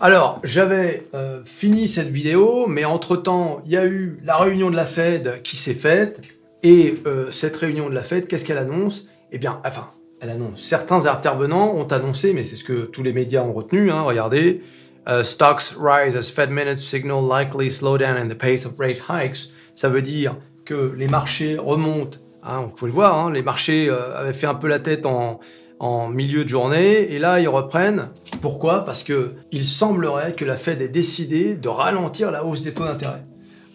Alors, j'avais fini cette vidéo, mais entre-temps, il y a eu la réunion de la Fed qui s'est faite, et cette réunion de la Fed, qu'est-ce qu'elle annonce? Eh bien, enfin, elle annonce. Certains intervenants ont annoncé, mais c'est ce que tous les médias ont retenu, hein, regardez, stocks rise as Fed minutes signal likely slowdown in the pace of rate hikes. Ça veut dire que les marchés remontent, hein, vous pouvez le voir, hein, les marchés avaient fait un peu la tête en milieu de journée, et là ils reprennent. Pourquoi? Parce que il semblerait que la Fed ait décidé de ralentir la hausse des taux d'intérêt.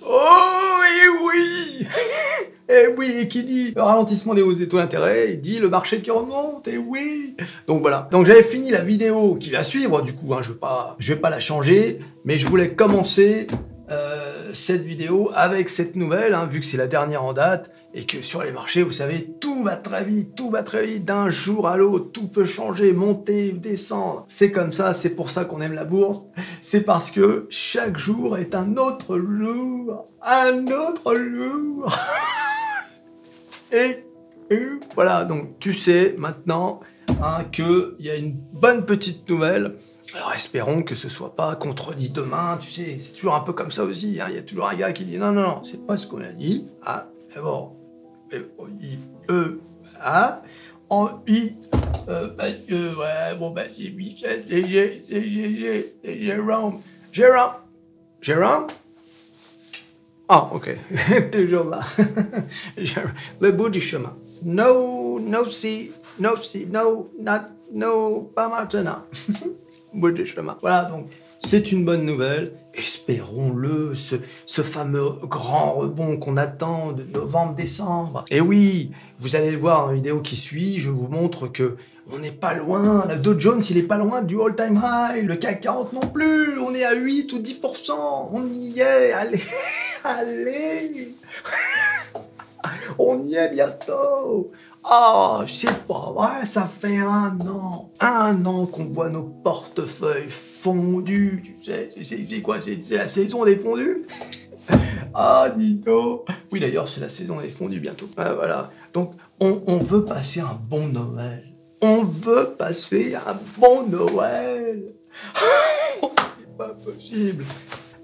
Oh, et oui. Et oui, et qui dit le ralentissement des hausses des taux d'intérêt, il dit le marché qui remonte, et oui. Donc voilà. Donc j'avais fini la vidéo qui va suivre, du coup, hein, je vais pas la changer, mais je voulais commencer cette vidéo avec cette nouvelle, hein, vu que c'est la dernière en date, et que sur les marchés, vous savez, tout va très vite, d'un jour à l'autre, tout peut changer, monter, descendre. C'est comme ça, c'est pour ça qu'on aime la bourse, c'est parce que chaque jour est un autre jour, et voilà, donc tu sais maintenant, hein, qu'il y a une bonne petite nouvelle. Alors espérons que ce soit pas contredit demain, tu sais, c'est toujours un peu comme ça aussi, hein. Il y a toujours un gars qui dit non, c'est pas ce qu'on a dit, ah, mais bon, ouais, bon, bah, c'est Michel, c'est Jérôme. Jérôme? Ah, ok, toujours là. Le bout du chemin. No, pas maintenant. Bout du chemin. Voilà, donc, c'est une bonne nouvelle. Espérons-le, ce fameux grand rebond qu'on attend de novembre-décembre. Et oui, vous allez le voir dans la vidéo qui suit, je vous montre que on n'est pas loin. Le Dow Jones, il est pas loin du all-time high. Le CAC 40 non plus. On est à 8 ou 10%. On y est. Allez. On y est bientôt. Oh, c'est pas vrai, ça fait un an qu'on voit nos portefeuilles fondus, tu sais, c'est quoi, c'est la saison des fondus. Ah, dis donc. Oui, d'ailleurs, c'est la saison des fondus bientôt. Ah, voilà, donc on veut passer un bon Noël. C'est pas possible.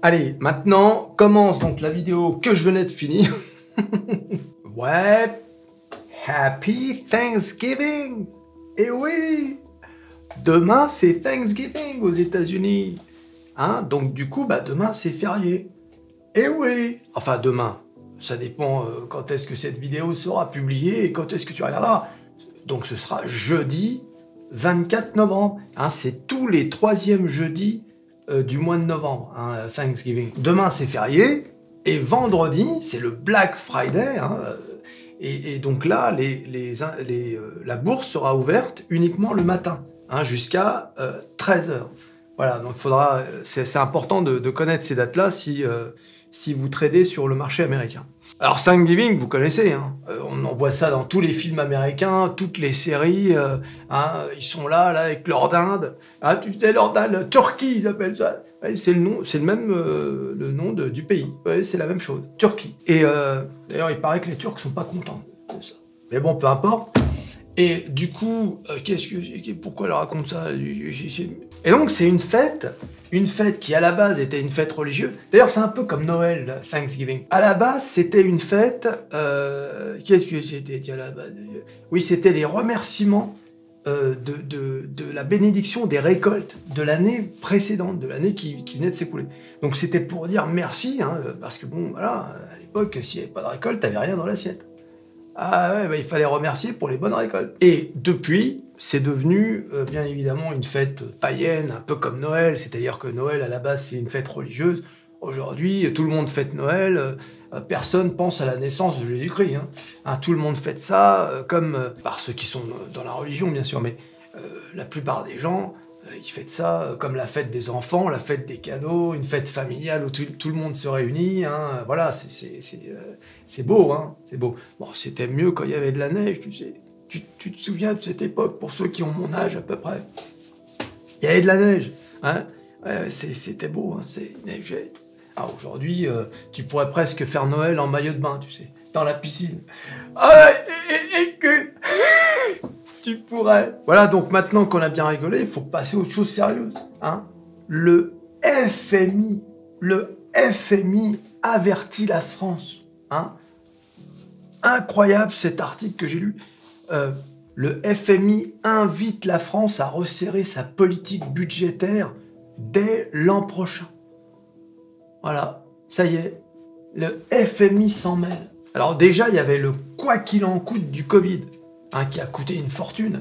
Allez, maintenant, commence donc la vidéo que je venais de finir. Ouais. Happy Thanksgiving! Et oui! Demain, c'est Thanksgiving aux États-Unis. Hein? Donc, du coup, bah, demain, c'est férié. Et oui! Enfin, demain. Ça dépend quand est-ce que cette vidéo sera publiée et quand est-ce que tu regarderas. Donc, ce sera jeudi 24 novembre. Hein? C'est tous les 3e jeudis du mois de novembre, hein, Thanksgiving. Demain, c'est férié. Et vendredi, c'est le Black Friday, hein, et donc là, la bourse sera ouverte uniquement le matin, hein, jusqu'à 13h. Voilà, donc c'est important de connaître ces dates-là si vous tradez sur le marché américain. Alors Thanksgiving, vous connaissez, hein, on en voit ça dans tous les films américains, toutes les séries, hein, ils sont là avec leur dinde, hein, tu sais, leur dinde, Turquie, ils appellent ça. Ouais, c'est le même le nom du pays, ouais, c'est la même chose, Turquie. Et d'ailleurs, il paraît que les Turcs sont pas contents de ça. Mais bon, peu importe. Et du coup, pourquoi elle raconte ça? Et donc, c'est une fête qui à la base était une fête religieuse. D'ailleurs, c'est un peu comme Noël, Thanksgiving. À la base, c'était une fête. Qu'est-ce que c'était à la base? Oui, c'était les remerciements de la bénédiction des récoltes de l'année précédente, de l'année qui venait de s'écouler. Donc, c'était pour dire merci, hein, parce que bon, voilà, à l'époque, s'il n'y avait pas de récolte, t'avais rien dans l'assiette. Ah ouais, bah, il fallait remercier pour les bonnes récoltes. Et depuis, c'est devenu bien évidemment une fête païenne, un peu comme Noël, c'est-à-dire que Noël à la base c'est une fête religieuse. Aujourd'hui, tout le monde fête Noël, personne pense à la naissance de Jésus-Christ. Hein, tout le monde fête ça, par ceux qui sont dans la religion bien sûr, mais la plupart des gens, ils fêtent ça comme la fête des enfants, la fête des cadeaux, une fête familiale où tout le monde se réunit. Hein, voilà, c'est beau, hein, c'est beau. Bon, c'était mieux quand il y avait de la neige, tu sais. Tu te souviens de cette époque, pour ceux qui ont mon âge à peu près? Il y avait de la neige, hein. C'était beau, hein, c'est neigé. Alors aujourd'hui, tu pourrais presque faire Noël en maillot de bain, tu sais, dans la piscine. Ah, et que... tu pourrais. Voilà, donc maintenant qu'on a bien rigolé, il faut passer aux choses sérieuses, hein. le FMI, avertit la France. Hein. Incroyable cet article que j'ai lu. Le FMI invite la France à resserrer sa politique budgétaire dès l'an prochain. Voilà, ça y est, le FMI s'en mêle. Alors déjà, il y avait le quoi qu'il en coûte du Covid, hein, qui a coûté une fortune.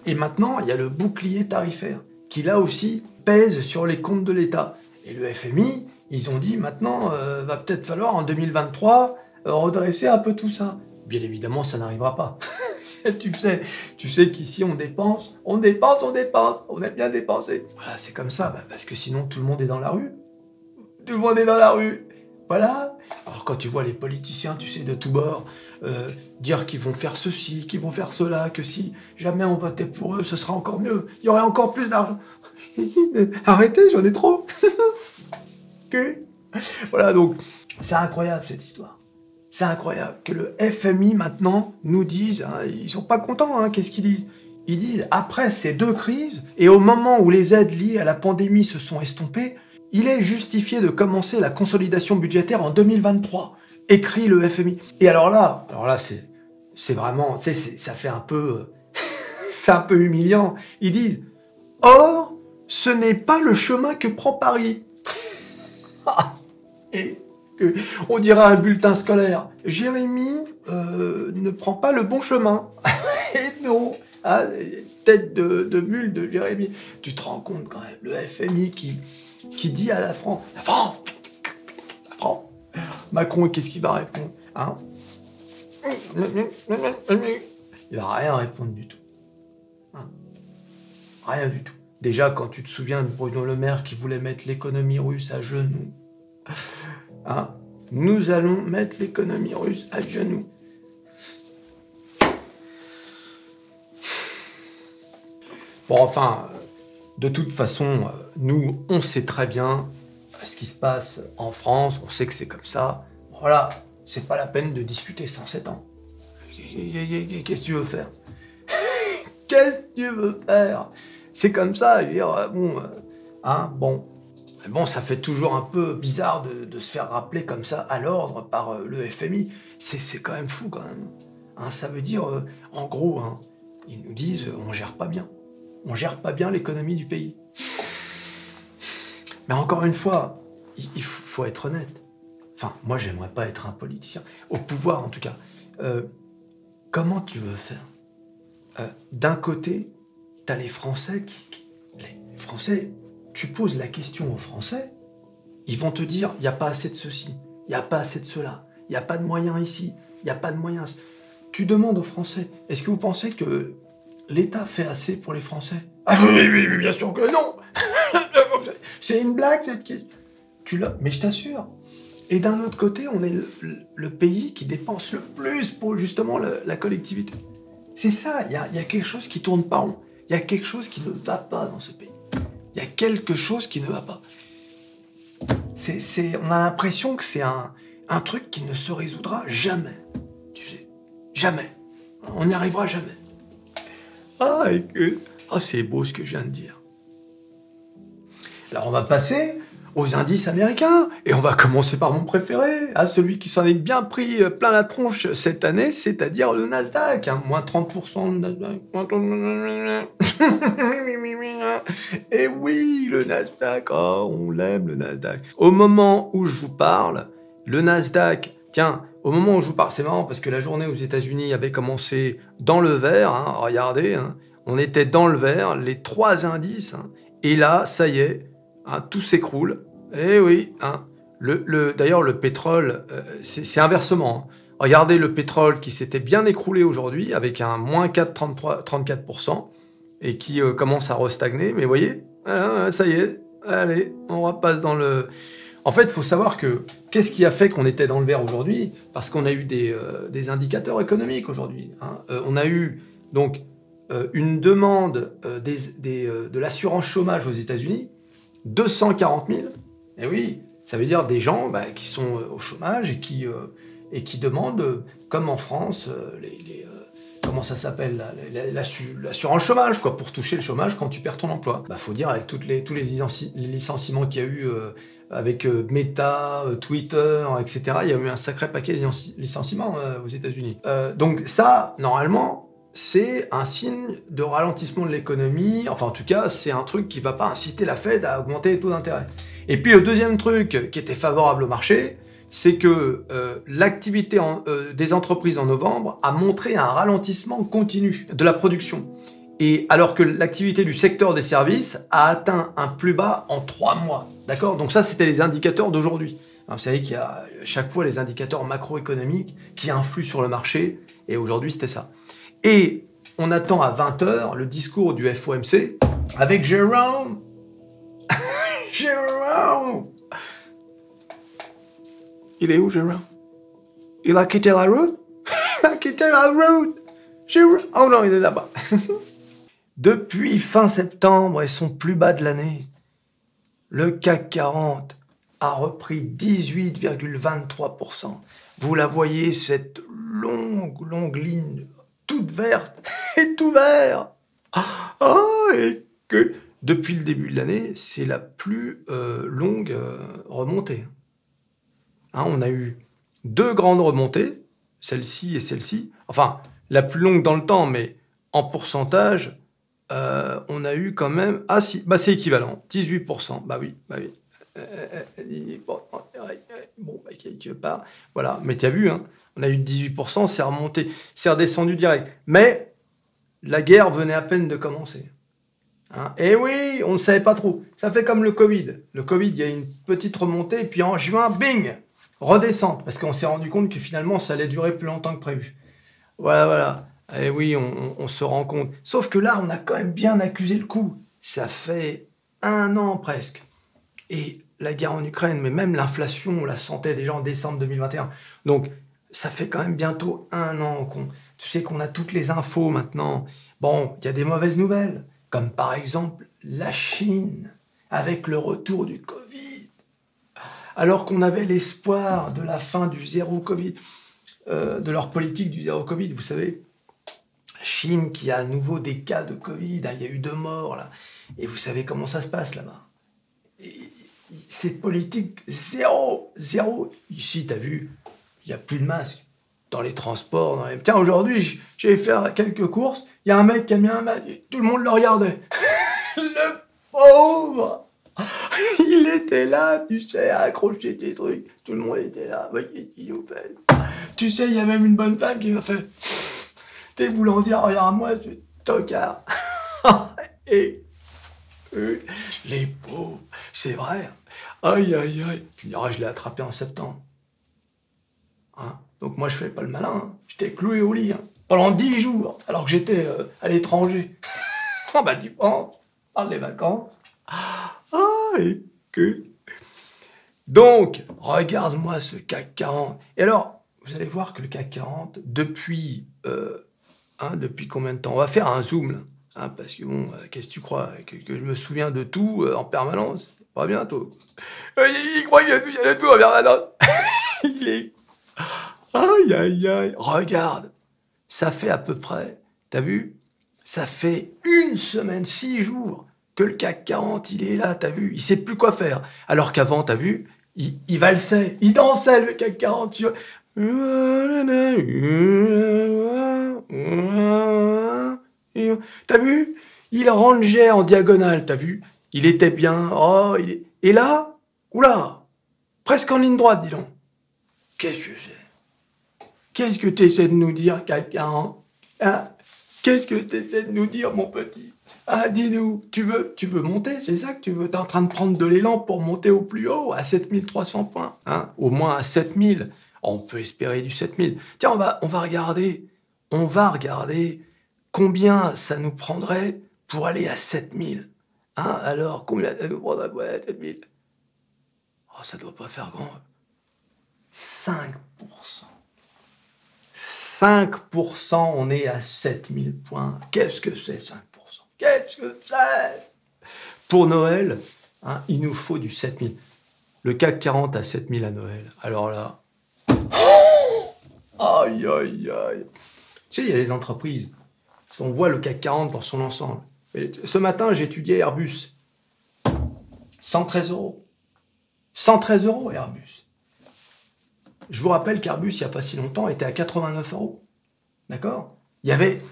Et maintenant, il y a le bouclier tarifaire, qui là aussi pèse sur les comptes de l'État. Et le FMI, ils ont dit maintenant, va peut-être falloir en 2023 redresser un peu tout ça. Bien évidemment, ça n'arrivera pas. tu sais qu'ici on dépense, on aime bien dépenser. Voilà, c'est comme ça, parce que sinon tout le monde est dans la rue. Tout le monde est dans la rue. Voilà. Alors quand tu vois les politiciens, tu sais, de tous bords, dire qu'ils vont faire ceci, qu'ils vont faire cela, que si jamais on votait pour eux, ce sera encore mieux. Il y aurait encore plus d'argent. Arrêtez, j'en ai trop. Okay. Voilà, donc, c'est incroyable cette histoire. C'est incroyable que le FMI maintenant nous dise, hein, ils sont pas contents, hein, qu'est-ce qu'ils disent? Ils disent, après ces deux crises, et au moment où les aides liées à la pandémie se sont estompées, il est justifié de commencer la consolidation budgétaire en 2023, écrit le FMI. Et alors là c'est vraiment, tu sais, ça fait un peu, c'est un peu humiliant. Ils disent, or, ce n'est pas le chemin que prend Paris. Et on dirait un bulletin scolaire. Jérémy ne prend pas le bon chemin. Et non, ah, tête de mule de Jérémy. Tu te rends compte quand même, le FMI qui dit à la France, la France, Macron, qu'est-ce qu'il va répondre, hein? Il va rien répondre du tout. Hein? Rien du tout. Déjà, quand tu te souviens de Bruno Le Maire qui voulait mettre l'économie russe à genoux, hein, nous allons mettre l'économie russe à genoux. Bon, enfin, de toute façon, nous, on sait très bien ce qui se passe en France, on sait que c'est comme ça. Voilà, c'est pas la peine de discuter 107 ans. Qu'est-ce que tu veux faire? Qu'est-ce que tu veux faire? C'est comme ça, je veux dire, bon, ça fait toujours un peu bizarre de se faire rappeler comme ça à l'ordre par le FMI. C'est quand même fou, quand même. Hein, ça veut dire, en gros, hein, ils nous disent, on gère pas bien. On gère pas bien l'économie du pays. Mais encore une fois, il faut être honnête. Enfin, moi, j'aimerais pas être un politicien. Au pouvoir, en tout cas. Comment tu veux faire? D'un côté, t'as les Français les Français, tu poses la question aux Français, ils vont te dire, il n'y a pas assez de ceci, il n'y a pas assez de cela, il n'y a pas de moyens ici, il n'y a pas de moyens. Tu demandes aux Français, est-ce que vous pensez que l'État fait assez pour les Français? Ah oui, bien sûr que non. C'est une blague, cette question. Mais je t'assure. Et d'un autre côté, on est le pays qui dépense le plus pour justement la collectivité. C'est ça, il y a quelque chose qui tourne pas rond. Il y a quelque chose qui ne va pas dans ce pays. Il y a quelque chose qui ne va pas. On a l'impression que c'est un truc qui ne se résoudra jamais. Tu sais, jamais. On n'y arrivera jamais. C'est beau ce que je viens de dire. Alors on va passer aux indices américains, et on va commencer par mon préféré, celui qui s'en est bien pris plein la tronche cette année, c'est-à-dire le Nasdaq, hein, moins 30% le Nasdaq. Et oui, le Nasdaq, on l'aime le Nasdaq. Au moment où je vous parle, le Nasdaq, au moment où je vous parle, c'est marrant parce que la journée aux États-Unis avait commencé dans le vert, hein, regardez, hein, on était dans le vert, les 3 indices, hein, et là, ça y est, hein, tout s'écroule. Eh oui, hein. D'ailleurs, le pétrole, c'est inversement. Hein. Regardez le pétrole qui s'était bien écroulé aujourd'hui avec un moins 34%, et qui commence à restagner. Mais vous voyez, voilà, ça y est, allez, on repasse dans le... En fait, il faut savoir que qu'est-ce qui a fait qu'on était dans le vert aujourd'hui? Parce qu'on a eu des indicateurs économiques aujourd'hui. Hein. On a eu donc une demande de l'assurance chômage aux États-Unis, 240 000. Et oui, ça veut dire des gens qui sont au chômage et qui demandent, comme en France, comment ça s'appelle, là, l'assurance chômage, quoi, pour toucher le chômage quand tu perds ton emploi. Bah, faut dire, avec tous les licenciements qu'il y a eu avec Meta, Twitter, etc., il y a eu un sacré paquet de licenciements aux États-Unis. Donc ça, normalement, c'est un signe de ralentissement de l'économie. Enfin, en tout cas, c'est un truc qui va pas inciter la Fed à augmenter les taux d'intérêt. Et puis le deuxième truc qui était favorable au marché, c'est que l'activité des entreprises en novembre a montré un ralentissement continu de la production. Et alors que l'activité du secteur des services a atteint un plus bas en 3 mois. D'accord? Donc ça, c'était les indicateurs d'aujourd'hui. Vous savez qu'il y a chaque fois les indicateurs macroéconomiques qui influent sur le marché, et aujourd'hui, c'était ça. Et on attend à 20h le discours du FOMC avec Jérôme. Jérôme! Il est où, Jérôme? Il a quitté la route? Il a quitté la route! Jérôme! Oh non, il est là-bas. Depuis fin septembre et son plus bas de l'année, le CAC 40 a repris 18,23%. Vous la voyez, cette longue ligne toute verte et tout vert. Et que depuis le début de l'année, c'est la plus longue remontée. On a eu 2 grandes remontées, celle-ci et celle-ci. Enfin, la plus longue dans le temps, mais en pourcentage, on a eu quand même... Ah si, bah c'est équivalent, 18%. Bah oui. Bon, quelque part. Voilà, mais tu as vu, on a eu 18%, c'est remonté, c'est redescendu direct. Mais la guerre venait à peine de commencer. Et oui, on ne savait pas trop. Ça fait comme le Covid. Le Covid, il y a une petite remontée, et puis en juin, bing, redescente, parce qu'on s'est rendu compte que finalement, ça allait durer plus longtemps que prévu. Voilà. Et oui, on se rend compte. Sauf que là, on a quand même bien accusé le coup. Ça fait 1 an presque. Et la guerre en Ukraine, mais même l'inflation, on la sentait déjà en décembre 2021. Donc, ça fait quand même bientôt 1 an tu sais qu'on a toutes les infos maintenant. Bon, il y a des mauvaises nouvelles, comme par exemple la Chine, avec le retour du Covid. Alors qu'on avait l'espoir de la fin du zéro Covid, de leur politique du zéro Covid, vous savez. La Chine qui a à nouveau des cas de Covid, il y a eu 2 morts, là. Et vous savez comment ça se passe là-bas. Cette politique zéro. Ici, t'as vu, il n'y a plus de masques dans les transports. Tiens, aujourd'hui, j'ai fait quelques courses, il y a un mec qui a mis un masque, tout le monde le regardait. Le pauvre! Il était là, tu sais, à accrocher tes trucs. Tout le monde était là. Tu sais, il y a même une bonne femme qui m'a fait... T'es voulant dire, regarde moi, ce tocard. Et les pauvres, c'est vrai. Aïe. Tu me diras, je l'ai attrapé en septembre. Donc moi, je fais pas le malin. J'étais cloué au lit pendant 10 jours, alors que j'étais à l'étranger. Tu penses, parle des vacances. Donc, regarde-moi ce CAC 40. Et alors, vous allez voir que le CAC 40, depuis combien de temps? On va faire un zoom, là. Parce que bon, qu'est-ce que tu crois? Que je me souviens de tout en permanence? Pas bientôt. Il croit qu'il y a tout en permanence. Il est... Aïe. Regarde, ça fait à peu près, t'as vu? Ça fait 1 semaine, 6 jours que le CAC 40, il est là, t'as vu? Il sait plus quoi faire. Alors qu'avant, t'as vu? Il valsait, il dansait, le CAC 40. Tu vois. T'as vu? Il rangeait en diagonale, t'as vu? Il était bien. Et là, oula, presque en ligne droite, dis donc. Qu'est-ce que c'est? Qu'est-ce que tu essaies de nous dire, CAC 40? Qu'est-ce que tu essaies de nous dire, mon petit? Dis-nous, tu veux monter, c'est ça que tu veux? T'es en train de prendre de l'élan pour monter au plus haut, à 7300 points, au moins à 7000. On peut espérer du 7000. Tiens, on va regarder combien ça nous prendrait pour aller à 7000. Alors, combien ça nous prendrait pour aller à 7000? Ça doit pas faire grand. 5%. 5%, on est à 7000 points. Qu'est-ce que c'est 5%? Qu'est-ce que c'est? Pour Noël, il nous faut du 7000. Le CAC 40 à 7000 à Noël. Alors là... Aïe. Tu sais, il y a des entreprises, parce qu'on voit le CAC 40 dans son ensemble. Et ce matin, j'ai étudié Airbus. 113 euros. 113 euros, Airbus. Je vous rappelle qu'Airbus, il n'y a pas si longtemps, était à 89 euros. D'accord?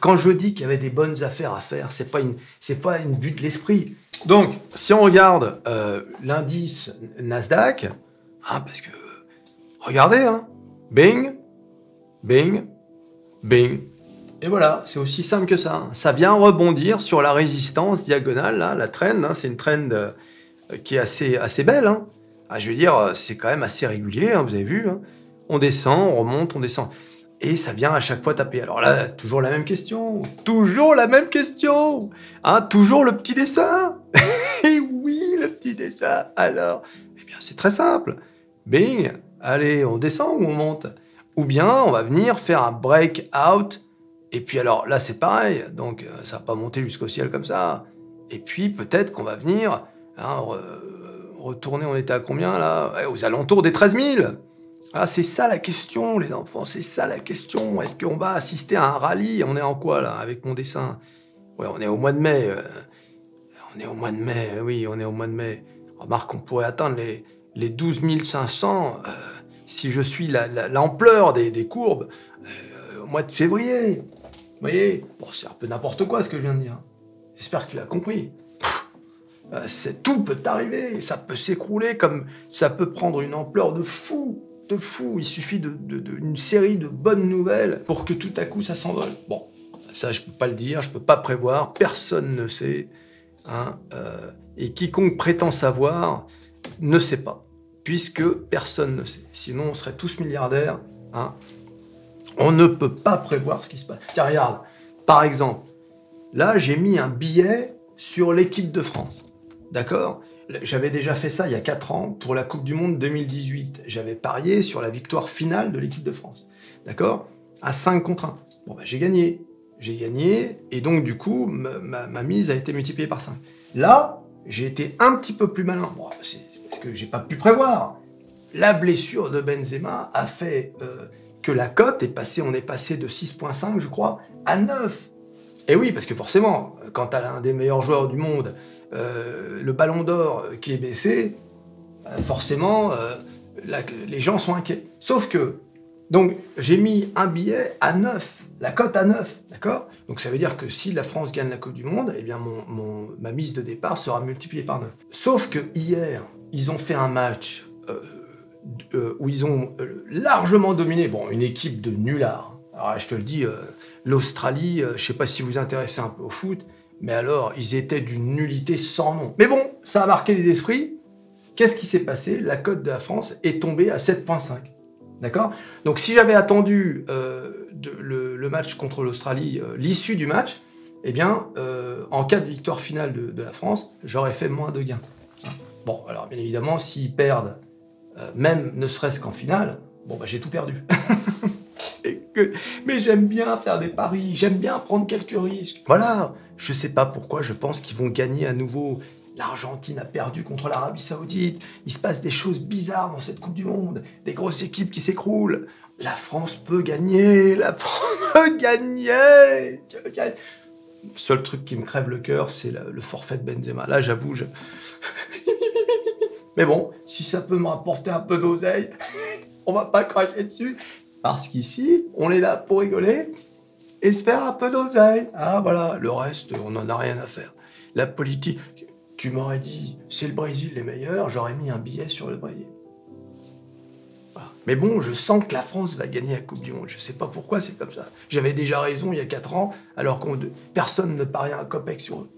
Quand je dis qu'il y avait des bonnes affaires à faire, c'est pas une vue de l'esprit. Donc, si on regarde l'indice Nasdaq, parce que, regardez, bing, bing, bing. Et voilà, c'est aussi simple que ça. Ça vient rebondir sur la résistance diagonale, là, la trend, c'est une trend qui est assez belle. Je veux dire, c'est quand même assez régulier, vous avez vu. On descend, on remonte, on descend. Et ça vient à chaque fois taper. Alors là, toujours la même question. Toujours la même question. Toujours le petit dessin. Et oui, le petit dessin. Alors, eh bien, c'est très simple. Bing, allez, on descend ou on monte? Ou bien, on va venir faire un breakout. Et puis alors, là, c'est pareil. Donc, ça va pas monter jusqu'au ciel comme ça. Et puis, peut-être qu'on va venir retourner, on était à combien, là? Aux alentours des 13 000. C'est ça la question, les enfants, c'est ça la question. Est-ce qu'on va assister à un rallye? On est en quoi, là, avec mon dessin? Ouais, on est au mois de mai. On est au mois de mai, oui, on est au mois de mai. Remarque, on pourrait atteindre les 12 500 si je suis l'ampleur des courbes au mois de février. Vous voyez? Bon, c'est un peu n'importe quoi, ce que je viens de dire. J'espère que tu l'as compris. Tout peut arriver, ça peut s'écrouler, comme ça peut prendre une ampleur de fou. Il suffit d'une série de bonnes nouvelles pour que tout à coup ça s'envole. Bon, ça je peux pas le dire, je peux pas prévoir, personne ne sait, et quiconque prétend savoir ne sait pas, puisque personne ne sait. Sinon on serait tous milliardaires. On ne peut pas prévoir ce qui se passe. Tiens, regarde, par exemple, là j'ai mis un billet sur l'équipe de France, d'accord ? J'avais déjà fait ça il y a 4 ans pour la Coupe du Monde 2018. J'avais parié sur la victoire finale de l'équipe de France. D'accord? À 5 contre 1. Bon, j'ai gagné. Et donc, du coup, ma mise a été multipliée par 5. Là, j'ai été un petit peu plus malin. Bon, c'est parce que j'ai pas pu prévoir. La blessure de Benzema a fait que la cote est passée, on est passé de 6,5, je crois, à 9. Et oui, parce que forcément, quand t'as l'un des meilleurs joueurs du monde, le ballon d'or qui est baissé, forcément, les gens sont inquiets. Sauf que, donc, j'ai mis un billet à 9, la cote à 9, d'accord? Donc ça veut dire que si la France gagne la Coupe du Monde, eh bien ma mise de départ sera multipliée par 9. Sauf que hier, ils ont fait un match où ils ont largement dominé, une équipe de nullards. Alors je te le dis, l'Australie, je sais pas si vous vous intéressez un peu au foot, mais alors, ils étaient d'une nullité sans nom. Mais bon, ça a marqué les esprits. Qu'est-ce qui s'est passé? La cote de la France est tombée à 7,5. D'accord? Donc, si j'avais attendu le match contre l'Australie, l'issue du match, eh bien, en cas de victoire finale de la France, j'aurais fait moins de gains. Bon, alors, bien évidemment, s'ils perdent, même ne serait-ce qu'en finale, j'ai tout perdu. Mais j'aime bien faire des paris, j'aime bien prendre quelques risques. Voilà. Je sais pas pourquoi, je pense qu'ils vont gagner à nouveau. L'Argentine a perdu contre l'Arabie Saoudite. Il se passe des choses bizarres dans cette Coupe du Monde. Des grosses équipes qui s'écroulent. La France peut gagner. La France peut gagner. Le seul truc qui me crève le cœur, c'est le forfait de Benzema. Là, j'avoue, Mais bon, si ça peut me rapporter un peu d'oseille, on va pas cracher dessus. Parce qu'ici, on est là pour rigoler et se faire un peu d'oseille. Voilà, le reste, on n'en a rien à faire. La politique, tu m'aurais dit, c'est le Brésil les meilleurs, j'aurais mis un billet sur le Brésil. Voilà. Mais bon, je sens que la France va gagner la Coupe du Monde. Je sais pas pourquoi, c'est comme ça. J'avais déjà raison il y a 4 ans, alors que personne ne pariait un copec sur eux.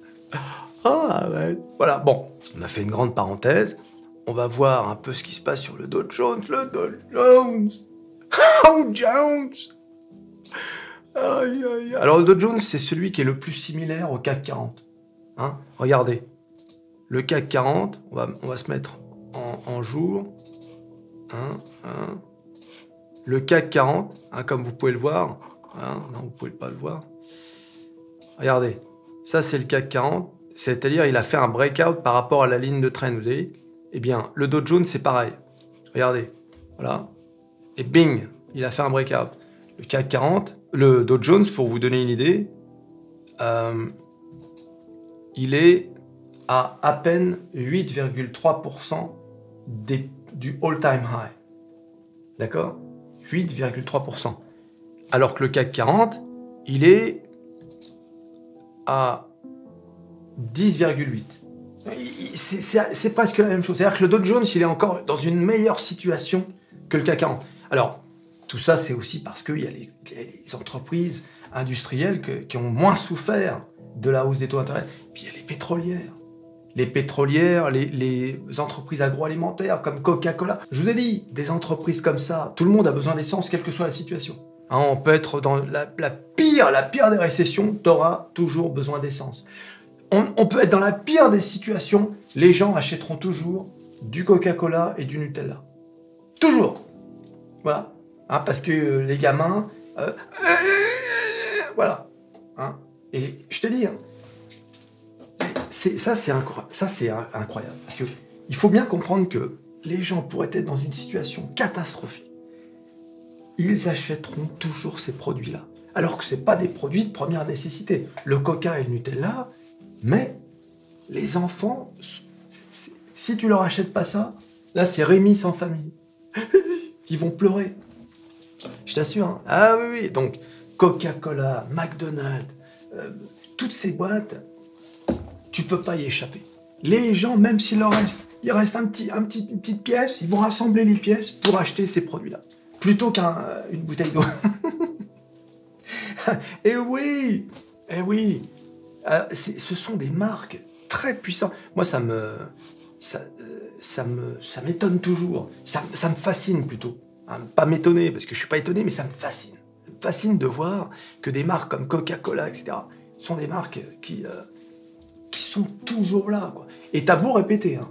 Ouais. Voilà, bon, on a fait une grande parenthèse. On va voir un peu ce qui se passe sur le Dow Jones. Le Dow Jones. Dow Jones. Alors le Dow Jones, c'est celui qui est le plus similaire au CAC 40. Regardez. Le CAC 40, on va se mettre en jour. Le CAC 40, comme vous pouvez le voir. Non, vous pouvez pas le voir. Regardez. Ça, c'est le CAC 40. C'est-à-dire, il a fait un breakout par rapport à la ligne de trend, vous voyez? Eh bien, le Dow Jones, c'est pareil. Regardez. Voilà. Et bing, il a fait un breakout. Le CAC 40, le Dow Jones, pour vous donner une idée, il est à peine 8,3% du all-time high. D'accord? 8,3%. Alors que le CAC 40, il est à 10,8%. C'est presque la même chose. C'est-à-dire que le Dow Jones, il est encore dans une meilleure situation que le CAC 40. Alors, tout ça, c'est aussi parce qu'il y a les entreprises industrielles qui ont moins souffert de la hausse des taux d'intérêt. Puis il y a les pétrolières. Les pétrolières, les entreprises agroalimentaires comme Coca-Cola. Je vous ai dit, des entreprises comme ça, tout le monde a besoin d'essence, quelle que soit la situation. Hein, on peut être dans la pire des récessions, tu auras toujours besoin d'essence. On peut être dans la pire des situations, les gens achèteront toujours du Coca-Cola et du Nutella. Toujours. Voilà. Hein, parce que les gamins... voilà. Hein. Et je te dis, hein, ça c'est incroyable. Parce que il faut bien comprendre que les gens pourraient être dans une situation catastrophique. Ils achèteront toujours ces produits-là. Alors que ce n'est pas des produits de première nécessité. Le Coca et le Nutella... Mais les enfants, si tu leur achètes pas ça, là c'est Rémi sans famille. Ils vont pleurer. Je t'assure. Hein. Ah oui, oui. Donc Coca-Cola, McDonald's, toutes ces boîtes, tu peux pas y échapper. Les gens, même s'il leur reste, il reste une petite pièce, ils vont rassembler les pièces pour acheter ces produits-là. Plutôt qu'une bouteille d'eau. Eh oui, eh oui. Ce sont des marques très puissantes. Moi, ça m'étonne toujours. Ça me fascine plutôt. Hein, pas m'étonner, parce que je suis pas étonné, mais ça me fascine. Ça me fascine de voir que des marques comme Coca-Cola, etc., sont des marques qui sont toujours là, quoi. Et t'as beau répéter, hein.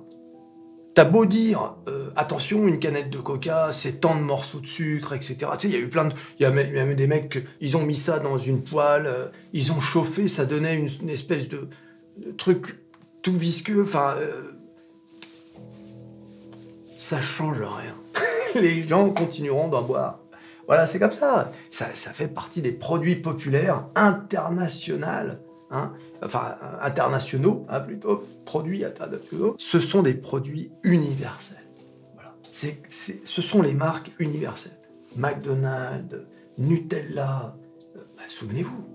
T'as beau dire, attention, une canette de Coca, c'est tant de morceaux de sucre, etc. Tu sais, il y a eu il y a même des mecs, ils ont mis ça dans une poêle, ils ont chauffé, ça donnait une espèce de truc tout visqueux, enfin... ça change rien. Les gens continueront d'en boire. Voilà, c'est comme ça. Ça fait partie des produits populaires internationaux, hein. Enfin, internationaux, hein, plutôt, produits internationaux. Ce sont des produits universels. Voilà. Ce sont les marques universelles. McDonald's, Nutella, souvenez-vous.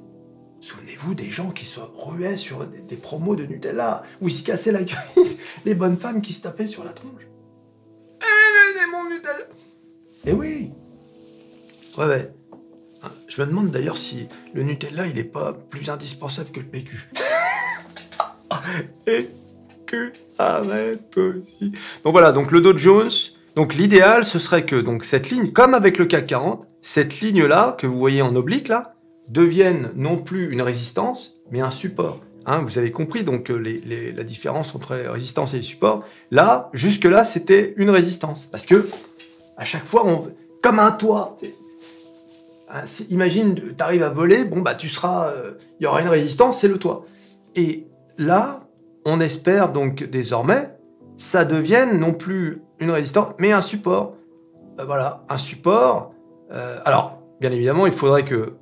Souvenez-vous des gens qui se ruaient sur des promos de Nutella, où ils se cassaient la cuisse, des bonnes femmes qui se tapaient sur la tronche. C'est mon Nutella. Eh oui. Ouais. Je me demande d'ailleurs si le Nutella, il est pas plus indispensable que le PQ. Et que arrête aussi. Donc voilà, donc le Dow Jones, donc l'idéal, ce serait que donc cette ligne, comme avec le CAC 40, cette ligne-là, que vous voyez en oblique, là, devienne non plus une résistance, mais un support. Hein, vous avez compris donc la différence entre les résistances et les supports. Là, jusque-là, c'était une résistance. Parce que, à chaque fois, comme un toit... imagine, tu arrives à voler, bon bah tu seras, y aura une résistance, c'est le toit. Et là, on espère donc désormais, ça devienne non plus une résistance, mais un support. Voilà, un support. Alors, bien évidemment, il faudrait que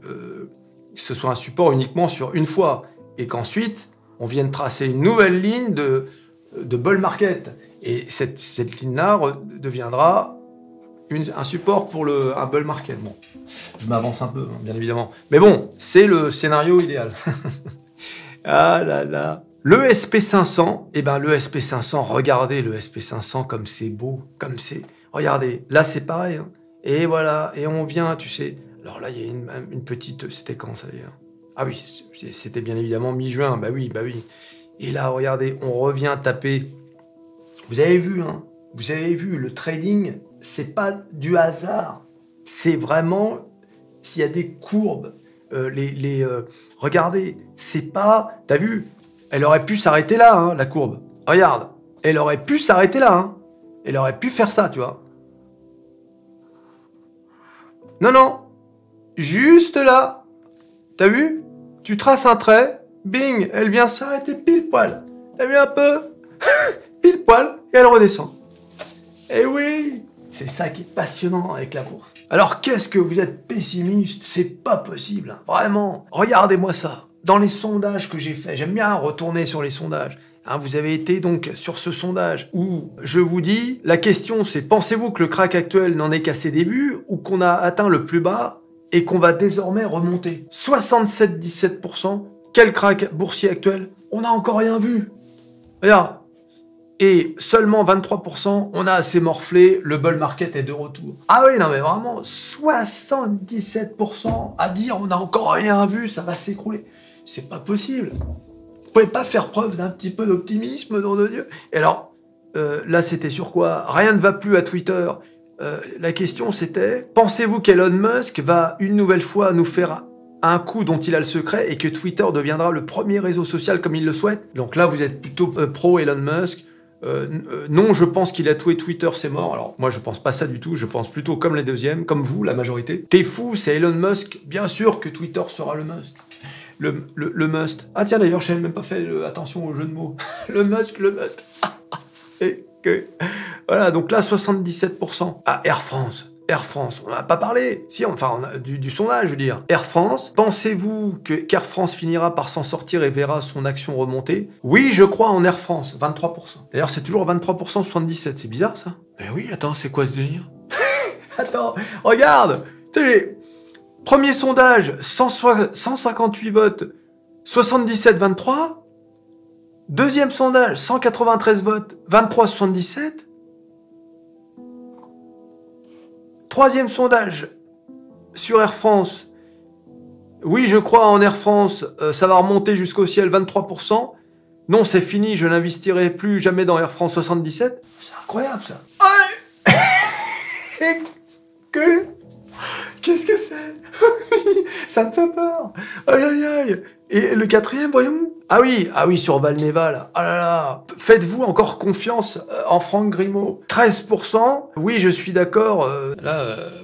ce soit un support uniquement sur une fois, et qu'ensuite, on vienne tracer une nouvelle ligne de bull market. Et cette ligne-là deviendra un support pour un bull market. Bon, je m'avance un peu, hein, bien évidemment. Mais bon, c'est le scénario idéal. Ah là là. Le SP500, eh ben le SP500, regardez le SP500 comme c'est beau, comme c'est... Regardez, là c'est pareil. Hein. Et voilà, et on vient, tu sais... Alors là, il y a une petite... C'était quand ça d'ailleurs? Ah oui, c'était bien évidemment mi-juin, bah oui. Et là, regardez, on revient taper... Vous avez vu, hein? Vous avez vu, le trading, c'est pas du hasard. C'est vraiment... S'il y a des courbes, regardez, c'est pas... T'as vu? Elle aurait pu s'arrêter là, hein, la courbe. Regarde, elle aurait pu s'arrêter là, hein. Elle aurait pu faire ça, tu vois. Non. Juste là. T'as vu? Tu traces un trait, bing, elle vient s'arrêter pile poil. T'as vu un peu? Pile poil, et elle redescend. Eh oui, C'est ça qui est passionnant avec la bourse. Alors qu'est-ce que vous êtes pessimiste? C'est pas possible, hein. Vraiment. Regardez-moi ça. Dans les sondages que j'ai faits, j'aime bien retourner sur les sondages. Hein, vous avez été donc sur ce sondage où je vous dis, la question c'est pensez-vous que le crack actuel n'en est qu'à ses débuts ou qu'on a atteint le plus bas et qu'on va désormais remonter? 67-17%, quel crack boursier actuel? On n'a encore rien vu. Regarde. Et seulement 23%, on a assez morflé, le bull market est de retour. Ah oui, non mais vraiment, 77% à dire on n'a encore rien vu, ça va s'écrouler. C'est pas possible. Vous pouvez pas faire preuve d'un petit peu d'optimisme, nom de Dieu. Et alors, là c'était sur quoi? Rien ne va plus à Twitter. La question c'était, pensez-vous qu'Elon Musk va une nouvelle fois nous faire un coup dont il a le secret et que Twitter deviendra le premier réseau social comme il le souhaite? Donc là vous êtes plutôt pro Elon Musk. Non, je pense qu'il a tué Twitter, c'est mort. Alors, moi, je pense pas ça du tout. Je pense plutôt comme les deuxièmes, comme vous, la majorité. T'es fou, c'est Elon Musk. Bien sûr que Twitter sera le must. Le must. Ah tiens, d'ailleurs, je n'avais même pas fait attention au jeu de mots. Le Musk, le must. Et que... Voilà, donc là, 77%. Ah, Air France. Air France, on n'en a pas parlé. Si, enfin, on a du sondage, je veux dire. Air France, pensez-vous qu'Air France finira par s'en sortir et verra son action remonter? Oui, je crois en Air France, 23%. D'ailleurs, c'est toujours 23%, 77%. C'est bizarre, ça? Mais oui, attends, c'est quoi ce délire? Attends, regarde! Premier sondage, 158 votes, 77-23. Deuxième sondage, 193 votes, 23-77. Troisième sondage sur Air France. Oui, je crois en Air France, ça va remonter jusqu'au ciel, 23%. Non, c'est fini, je n'investirai plus jamais dans Air France, 77%. C'est incroyable, ça. Qu'est-ce que c'est? Ça me fait peur. Aïe, aïe, aïe. Et le quatrième, voyons. Ah oui, sur Valneva, là. Ah là là. Faites-vous encore confiance en Franck Grimaud? 13%. Oui, je suis d'accord.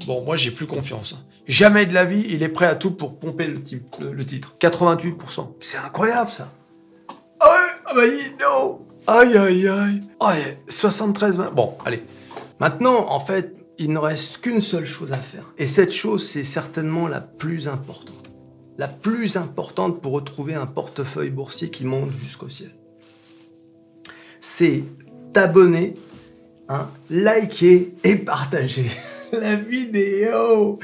Bon, moi, j'ai plus confiance. Jamais de la vie, il est prêt à tout pour pomper le titre. 88%. C'est incroyable, ça. Ah ouais, bah non. Aïe, aïe, aïe. Ouais, 73. Bon, allez. Maintenant, en fait, il ne reste qu'une seule chose à faire. Et cette chose, c'est certainement la plus importante. La plus importante pour retrouver un portefeuille boursier qui monte jusqu'au ciel. C'est t'abonner, hein, liker et partager la vidéo.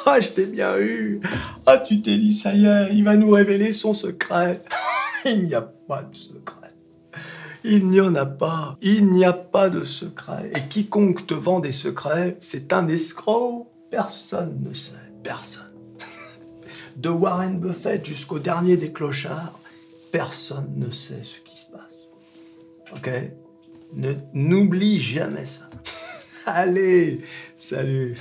Ah, je t'ai bien eu. Ah, tu t'es dit, ça y est, il va nous révéler son secret. Il n'y a pas de secret. Il n'y en a pas. Il n'y a pas de secret. Et quiconque te vend des secrets, c'est un escroc. Personne ne sait. Personne. De Warren Buffett jusqu'au dernier des clochards, personne ne sait ce qui se passe. Ok? N'oublie jamais ça. Allez, salut.